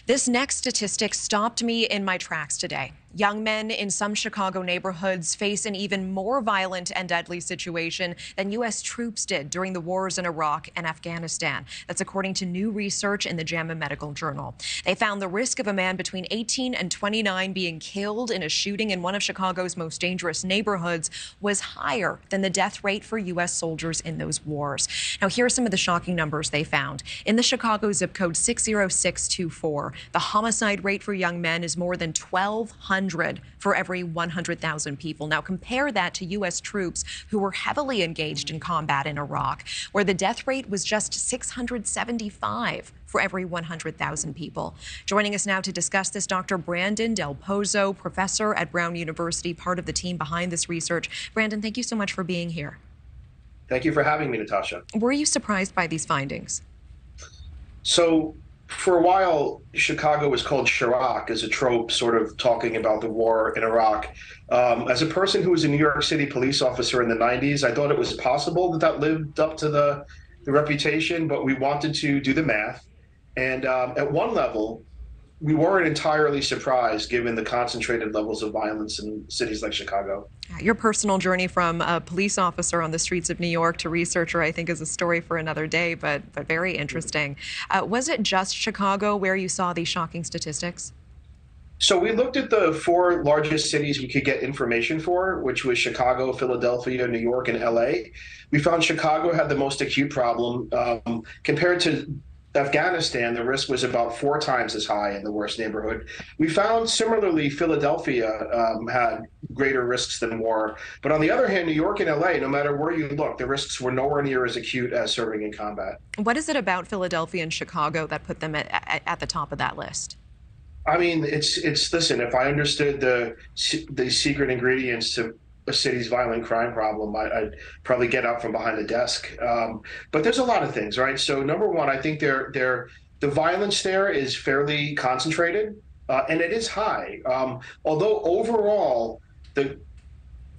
This next statistic stopped me in my tracks today. Young men in some Chicago neighborhoods face an even more violent and deadly situation than U.S. troops did during the wars in Iraq and Afghanistan. That's according to new research in the JAMA Medical Journal. They found the risk of a man between 18 and 29 being killed in a shooting in one of Chicago's most dangerous neighborhoods was higher than the death rate for U.S. soldiers in those wars. Now, here are some of the shocking numbers they found. In the Chicago zip code 60624, the homicide rate for young men is more than 1,200 for every 100,000 people. Now compare that to U.S. troops who were heavily engaged in combat in Iraq, where the death rate was just 675 for every 100,000 people. Joining us now to discuss this, Dr. Brandon Del Pozo, professor at Brown University, part of the team behind this research. Brandon, thank you so much for being here. Thank you for having me, Natasha. Were you surprised by these findings? So, for a while, Chicago was called Chirac as a trope, sort of talking about the war in Iraq. As a person who was a New York City police officer in the 90s, I thought it was possible that that lived up to the reputation, but we wanted to do the math. And at one level, we weren't entirely surprised given the concentrated levels of violence in cities like Chicago. Your personal journey from a police officer on the streets of New York to researcher, I think, is a story for another day, but very interesting. Was it just Chicago where you saw these shocking statistics? So we looked at the four largest cities we could get information for, which was Chicago, Philadelphia, New York, and LA. We found Chicago had the most acute problem. Compared to Afghanistan, the risk was about 4 times as high in the worst neighborhood. We found similarly Philadelphia had greater risks than war. But on the other hand, New York and LA, no matter where you look, the risks were nowhere near as acute as serving in combat. What is it about Philadelphia and Chicago that put them at the top of that list? I mean, it's listen, if I understood the secret ingredients to a city's violent crime problem, I'd probably get up from behind the desk. But there's a lot of things, right? So number one, I think the violence there is fairly concentrated, and it is high. Although overall, the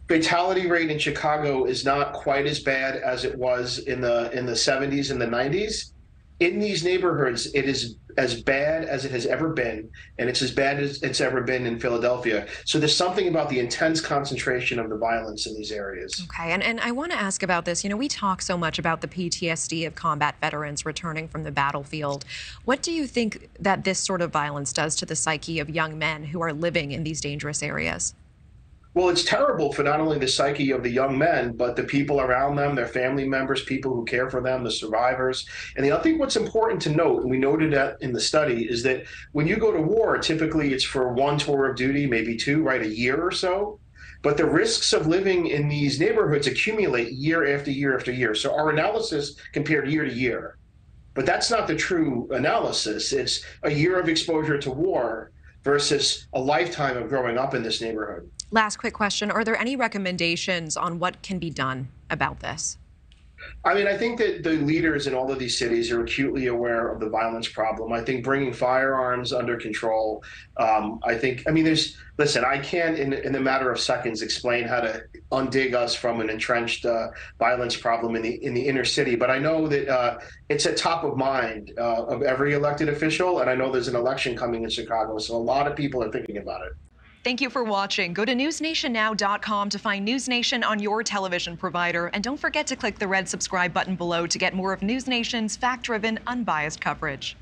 fatality rate in Chicago is not quite as bad as it was in the 70s and the 90s. In these neighborhoods, it is as bad as it has ever been, and it's as bad as it's ever been in Philadelphia. So there's something about the intense concentration of the violence in these areas. Okay, and I want to ask about this. You know, we talk so much about the PTSD of combat veterans returning from the battlefield. What do you think that this sort of violence does to the psyche of young men who are living in these dangerous areas? Well, it's terrible for not only the psyche of the young men, but the people around them, their family members, people who care for them, the survivors. And I think what's important to note, and we noted that in the study, is that when you go to war, typically it's for 1 tour of duty, maybe 2, right, a year or so. But the risks of living in these neighborhoods accumulate year after year after year. So our analysis compared year to year. But that's not the true analysis. It's a year of exposure to war versus a lifetime of growing up in this neighborhood. Last quick question. Are there any recommendations on what can be done about this? I mean, I think that the leaders in all of these cities are acutely aware of the violence problem. I think bringing firearms under control, listen, I can't in a matter of seconds explain how to undig us from an entrenched violence problem in the inner city. But I know that it's at top of mind of every elected official. And I know there's an election coming in Chicago. So a lot of people are thinking about it. Thank you for watching. Go to newsnationnow.com to find NewsNation on your television provider. And don't forget to click the red subscribe button below to get more of NewsNation's fact-driven, unbiased coverage.